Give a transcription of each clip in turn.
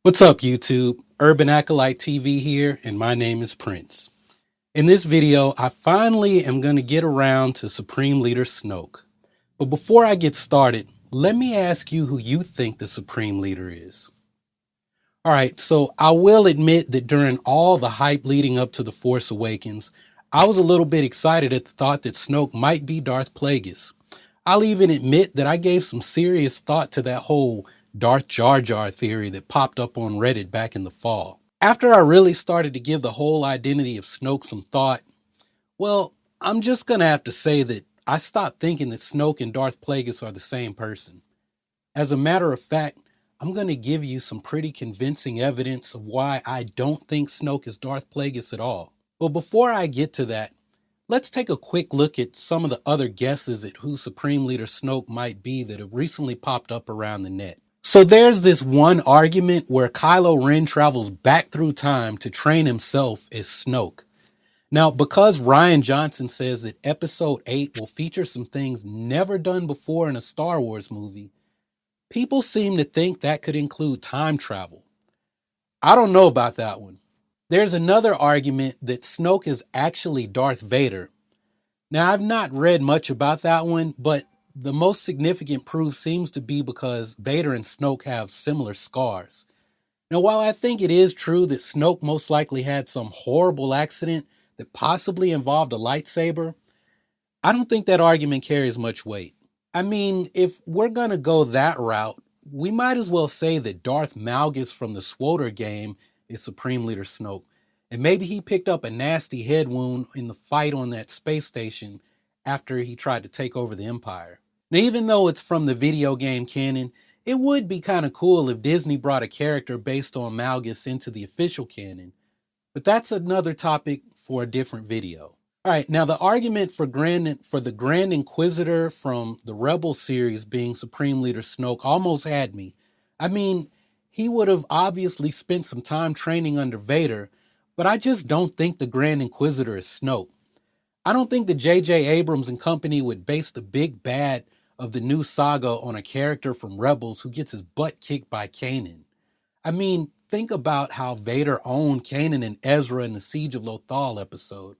What's up, YouTube? Urban Acolyte TV here, and my name is Prince. In this video, I finally am going to get around to Supreme Leader Snoke. But before I get started, let me ask you who you think the Supreme Leader is. Alright, so I will admit that during all the hype leading up to The Force Awakens, I was a little bit excited at the thought that Snoke might be Darth Plagueis. I'll even admit that I gave some serious thought to that whole Darth Jar Jar theory that popped up on Reddit back in the fall. After I really started to give the whole identity of Snoke some thought, well, I'm just gonna have to say that I stopped thinking that Snoke and Darth Plagueis are the same person. As a matter of fact, I'm gonna give you some pretty convincing evidence of why I don't think Snoke is Darth Plagueis at all. But before I get to that, let's take a quick look at some of the other guesses at who Supreme Leader Snoke might be that have recently popped up around the net. So there's this one argument where Kylo Ren travels back through time to train himself as Snoke. Now, because Rian Johnson says that Episode 8 will feature some things never done before in a Star Wars movie, people seem to think that could include time travel. I don't know about that one. There's another argument that Snoke is actually Darth Vader. Now, I've not read much about that one, but the most significant proof seems to be because Vader and Snoke have similar scars. Now, while I think it is true that Snoke most likely had some horrible accident that possibly involved a lightsaber, I don't think that argument carries much weight. I mean, if we're going to go that route, we might as well say that Darth Malgus from the SWTOR game is Supreme Leader Snoke. And maybe he picked up a nasty head wound in the fight on that space station after he tried to take over the Empire. Now, even though it's from the video game canon, it would be kind of cool if Disney brought a character based on Malgus into the official canon. But that's another topic for a different video. All right, now the argument for the Grand Inquisitor from the Rebel series being Supreme Leader Snoke almost had me. I mean, he would have obviously spent some time training under Vader, but I just don't think the Grand Inquisitor is Snoke. I don't think that J.J. Abrams and company would base the big bad of the new saga on a character from Rebels who gets his butt kicked by Kanan. I mean, think about how Vader owned Kanan and Ezra in the Siege of Lothal episode.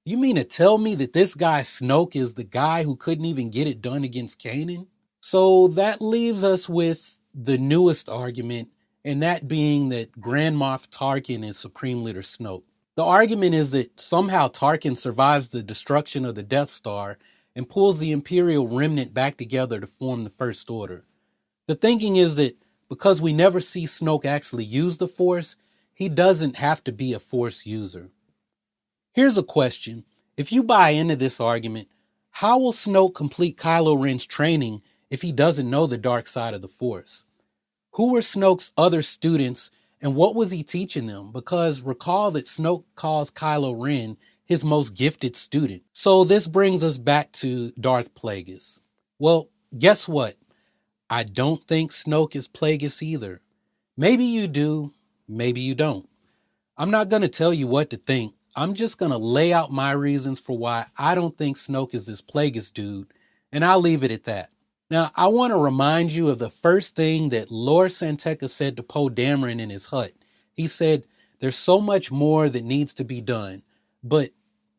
You mean to tell me that this guy Snoke is the guy who couldn't even get it done against Kanan? So that leaves us with the newest argument, and that being that Grand Moff Tarkin is Supreme Leader Snoke. The argument is that somehow Tarkin survives the destruction of the Death Star and pulls the Imperial remnant back together to form the First Order. The thinking is that because we never see Snoke actually use the Force, he doesn't have to be a Force user. Here's a question. If you buy into this argument, how will Snoke complete Kylo Ren's training if he doesn't know the dark side of the Force? Who were Snoke's other students and what was he teaching them? Because recall that Snoke calls Kylo Ren his most gifted student. So this brings us back to Darth Plagueis. Well, guess what? I don't think Snoke is Plagueis either. Maybe you do, maybe you don't. I'm not going to tell you what to think. I'm just going to lay out my reasons for why I don't think Snoke is this Plagueis dude, and I'll leave it at that. Now, I want to remind you of the first thing that Lord Santeca said to Poe Dameron in his hut. He said, there's so much more that needs to be done, but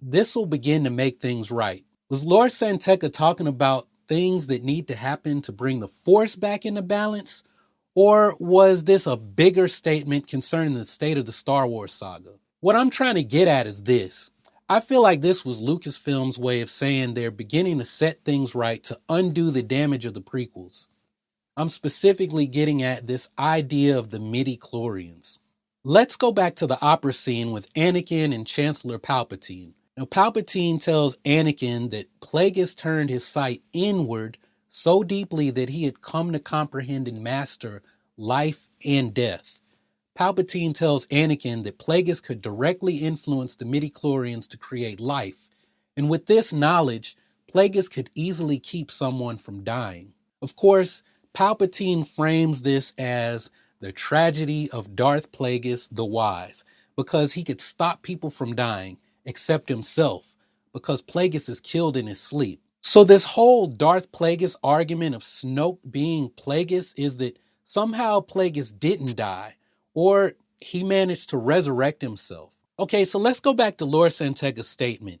this will begin to make things right. Was Lord Santeca talking about things that need to happen to bring the Force back into balance? Or was this a bigger statement concerning the state of the Star Wars saga? What I'm trying to get at is this. I feel like this was Lucasfilm's way of saying they're beginning to set things right to undo the damage of the prequels. I'm specifically getting at this idea of the midi-chlorians. Let's go back to the opera scene with Anakin and Chancellor Palpatine. Now, Palpatine tells Anakin that Plagueis turned his sight inward so deeply that he had come to comprehend and master life and death. Palpatine tells Anakin that Plagueis could directly influence the midi-chlorians to create life, and with this knowledge, Plagueis could easily keep someone from dying. Of course, Palpatine frames this as the tragedy of Darth Plagueis the Wise, because he could stop people from dying, except himself, because Plagueis is killed in his sleep. So this whole Darth Plagueis argument of Snoke being Plagueis is that somehow Plagueis didn't die, or he managed to resurrect himself. Okay, so let's go back to Lord Santega's statement.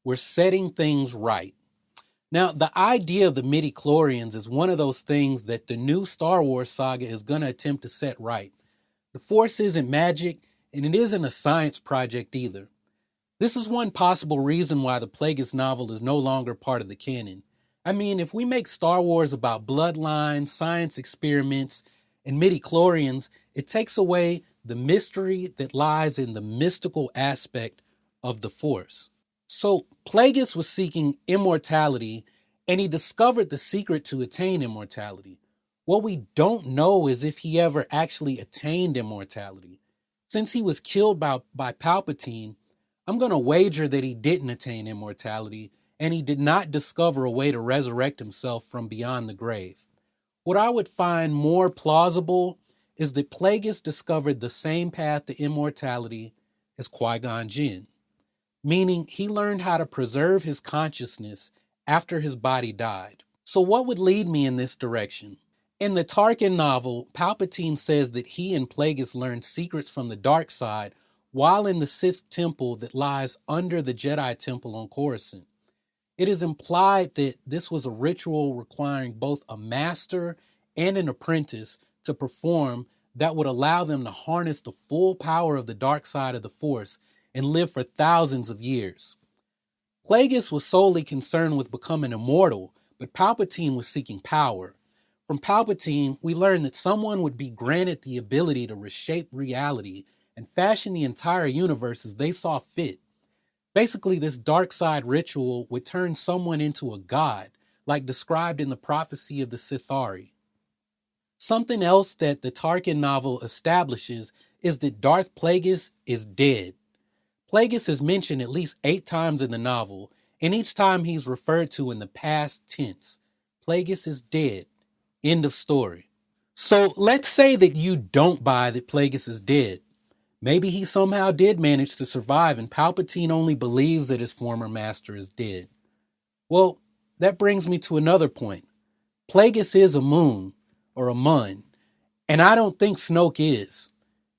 We're setting things right. Now, the idea of the midichlorians is one of those things that the new Star Wars saga is going to attempt to set right. The Force isn't magic, and it isn't a science project either. This is one possible reason why the Plagueis novel is no longer part of the canon. I mean, if we make Star Wars about bloodlines, science experiments, and midichlorians, it takes away the mystery that lies in the mystical aspect of the Force. So Plagueis was seeking immortality, and he discovered the secret to attain immortality. What we don't know is if he ever actually attained immortality. Since he was killed by Palpatine, I'm going to wager that he didn't attain immortality, and he did not discover a way to resurrect himself from beyond the grave. What I would find more plausible is that Plagueis discovered the same path to immortality as Qui-Gon Jinn, meaning he learned how to preserve his consciousness after his body died. So what would lead me in this direction? In the Tarkin novel, Palpatine says that he and Plagueis learned secrets from the dark side while in the Sith temple that lies under the Jedi temple on Coruscant. It is implied that this was a ritual requiring both a master and an apprentice to perform that would allow them to harness the full power of the dark side of the Force and live for thousands of years. Plagueis was solely concerned with becoming immortal, but Palpatine was seeking power. From Palpatine, we learn that someone would be granted the ability to reshape reality and fashion the entire universe as they saw fit. Basically, this dark side ritual would turn someone into a god, like described in the prophecy of the Sithari. Something else that the Tarkin novel establishes is that Darth Plagueis is dead. Plagueis is mentioned at least 8 times in the novel, and each time he's referred to in the past tense. Plagueis is dead. End of story. So let's say that you don't buy that Plagueis is dead. Maybe he somehow did manage to survive and Palpatine only believes that his former master is dead. Well, that brings me to another point. Plagueis is a moon, or a mun, and I don't think Snoke is.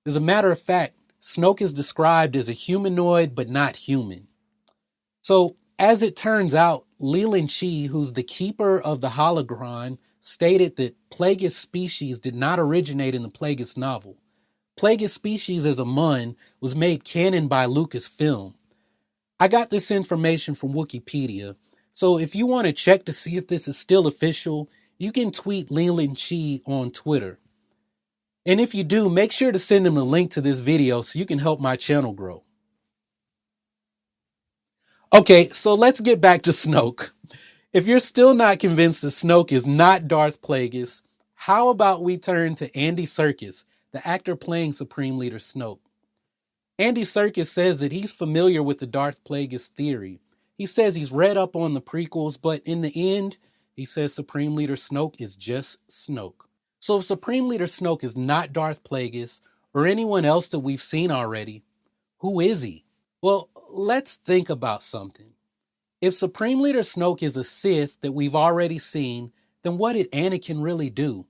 As a matter of fact, Snoke is described as a humanoid but not human. So, as it turns out, Leland Chi, who's the keeper of the hologron, stated that Plagueis species did not originate in the Plagueis novel. Plagueis species as a mun was made canon by Lucasfilm. I got this information from Wikipedia, so if you want to check to see if this is still official, you can tweet Leland Chi on Twitter. And if you do, make sure to send him a link to this video so you can help my channel grow. Okay, so let's get back to Snoke. If you're still not convinced that Snoke is not Darth Plagueis, how about we turn to Andy Serkis, the actor playing Supreme Leader Snoke? Andy Serkis says that he's familiar with the Darth Plagueis theory. He says he's read up on the prequels, but in the end, he says Supreme Leader Snoke is just Snoke. So if Supreme Leader Snoke is not Darth Plagueis or anyone else that we've seen already, who is he? Well, let's think about something. If Supreme Leader Snoke is a Sith that we've already seen, then what did Anakin really do?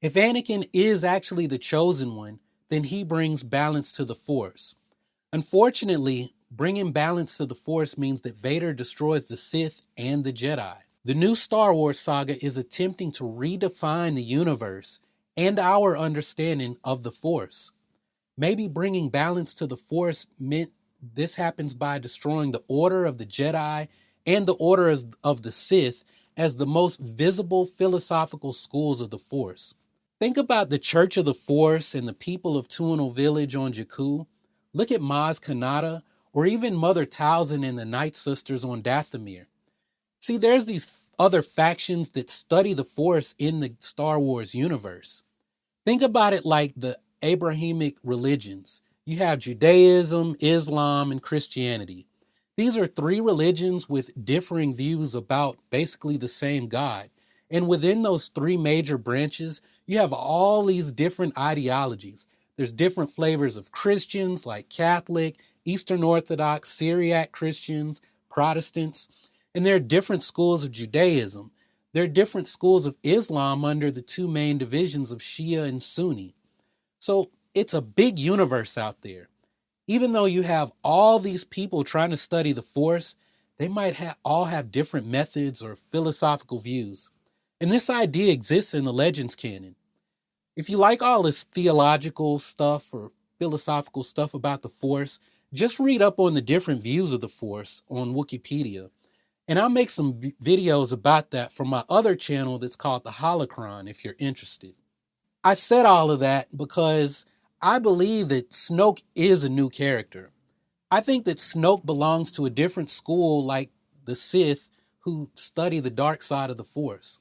If Anakin is actually the chosen one, then he brings balance to the Force. Unfortunately, bringing balance to the Force means that Vader destroys the Sith and the Jedi. The new Star Wars saga is attempting to redefine the universe and our understanding of the Force. Maybe bringing balance to the Force meant this happens by destroying the Order of the Jedi and the Order of the Sith as the most visible philosophical schools of the Force. Think about the Church of the Force and the people of Tuono Village on Jakku. Look at Maz Kanata, or even Mother Talzin and the Night Sisters on Dathomir. See, there's these other factions that study the Force in the Star Wars universe. Think about it like the Abrahamic religions. You have Judaism, Islam, and Christianity. These are 3 religions with differing views about basically the same God. And within those 3 major branches, you have all these different ideologies. There's different flavors of Christians like Catholic, Eastern Orthodox, Syriac Christians, Protestants. And there are different schools of Judaism. There are different schools of Islam under the 2 main divisions of Shia and Sunni. So it's a big universe out there. Even though you have all these people trying to study the Force, they might all have different methods or philosophical views. And this idea exists in the Legends canon. If you like all this theological stuff or philosophical stuff about the Force, just read up on the different views of the Force on Wikipedia. And I'll make some videos about that from my other channel that's called The Holocron if you're interested. I said all of that because I believe that Snoke is a new character. I think that Snoke belongs to a different school like the Sith who study the dark side of the Force.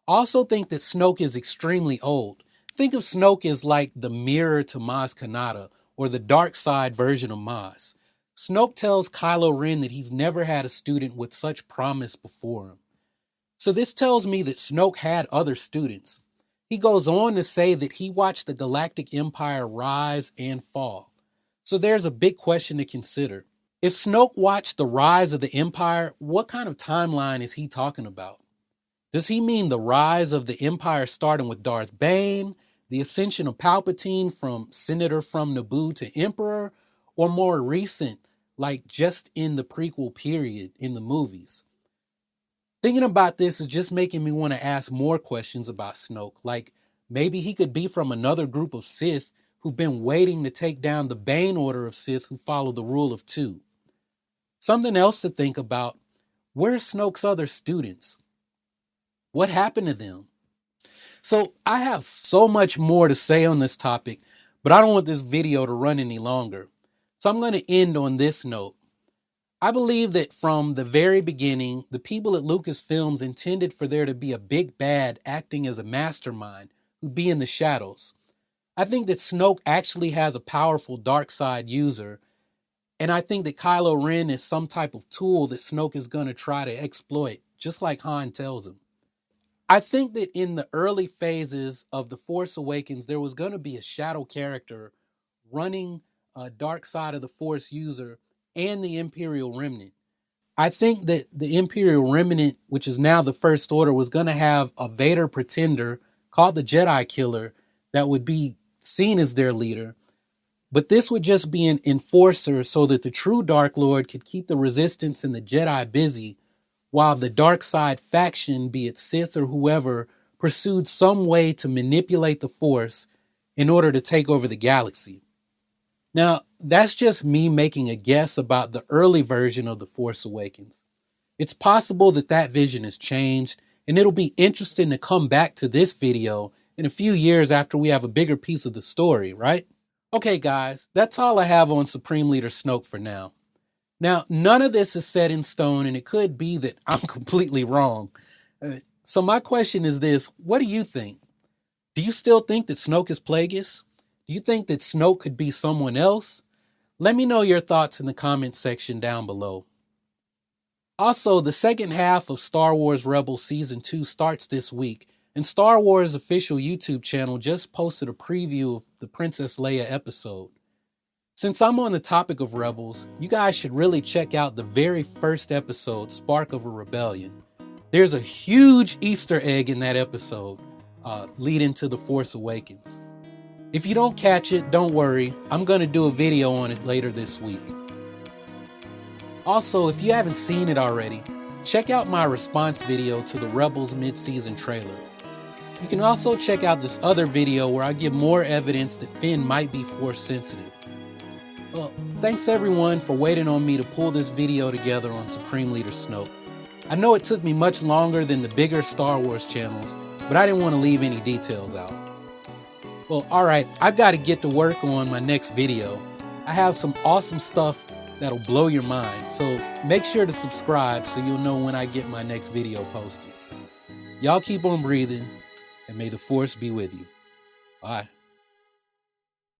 I also think that Snoke is extremely old. Think of Snoke as like the mirror to Maz Kanata or the dark side version of Maz. Snoke tells Kylo Ren that he's never had a student with such promise before him. So this tells me that Snoke had other students. He goes on to say that he watched the Galactic Empire rise and fall. So there's a big question to consider. If Snoke watched the rise of the Empire, what kind of timeline is he talking about? Does he mean the rise of the Empire starting with Darth Bane, the ascension of Palpatine from Senator from Naboo to Emperor, or more recent, like just in the prequel period in the movies? Thinking about this is just making me want to ask more questions about Snoke, like maybe he could be from another group of Sith who've been waiting to take down the Bane order of Sith who follow the rule of two. Something else to think about, where are Snoke's other students? What happened to them? So I have so much more to say on this topic, but I don't want this video to run any longer. So I'm going to end on this note. I believe that from the very beginning, the people at Lucasfilms intended for there to be a big bad acting as a mastermind who'd be in the shadows. I think that Snoke actually has a powerful dark side user, and I think that Kylo Ren is some type of tool that Snoke is going to try to exploit, just like Han tells him. I think that in the early phases of The Force Awakens, there was going to be a shadow character running a dark side of the Force user and the Imperial Remnant. I think that the Imperial Remnant, which is now the First Order, was going to have a Vader pretender called the Jedi Killer that would be seen as their leader. But this would just be an enforcer so that the true Dark Lord could keep the Resistance and the Jedi busy while the dark side faction, be it Sith or whoever, pursued some way to manipulate the Force in order to take over the galaxy. Now, that's just me making a guess about the early version of The Force Awakens. It's possible that that vision has changed, and it'll be interesting to come back to this video in a few years after we have a bigger piece of the story, right? Okay, guys, that's all I have on Supreme Leader Snoke for now. Now, none of this is set in stone, and it could be that I'm completely wrong. So my question is this: what do you think? Do you still think that Snoke is Plagueis? Do you think that Snoke could be someone else? Let me know your thoughts in the comment section down below. Also, the second half of Star Wars Rebels Season 2 starts this week, and Star Wars' official YouTube channel just posted a preview of the Princess Leia episode. Since I'm on the topic of Rebels, you guys should really check out the very first episode, Spark of a Rebellion. There's a huge Easter egg in that episode leading to The Force Awakens. If you don't catch it, don't worry. I'm going to do a video on it later this week. Also, if you haven't seen it already, check out my response video to the Rebels mid-season trailer. You can also check out this other video where I give more evidence that Finn might be Force sensitive. Well, thanks everyone for waiting on me to pull this video together on Supreme Leader Snoke. I know it took me much longer than the bigger Star Wars channels, but I didn't want to leave any details out. Well, alright, I've got to get to work on my next video. I have some awesome stuff that'll blow your mind, so make sure to subscribe so you'll know when I get my next video posted. Y'all keep on breathing, and may the Force be with you. Bye.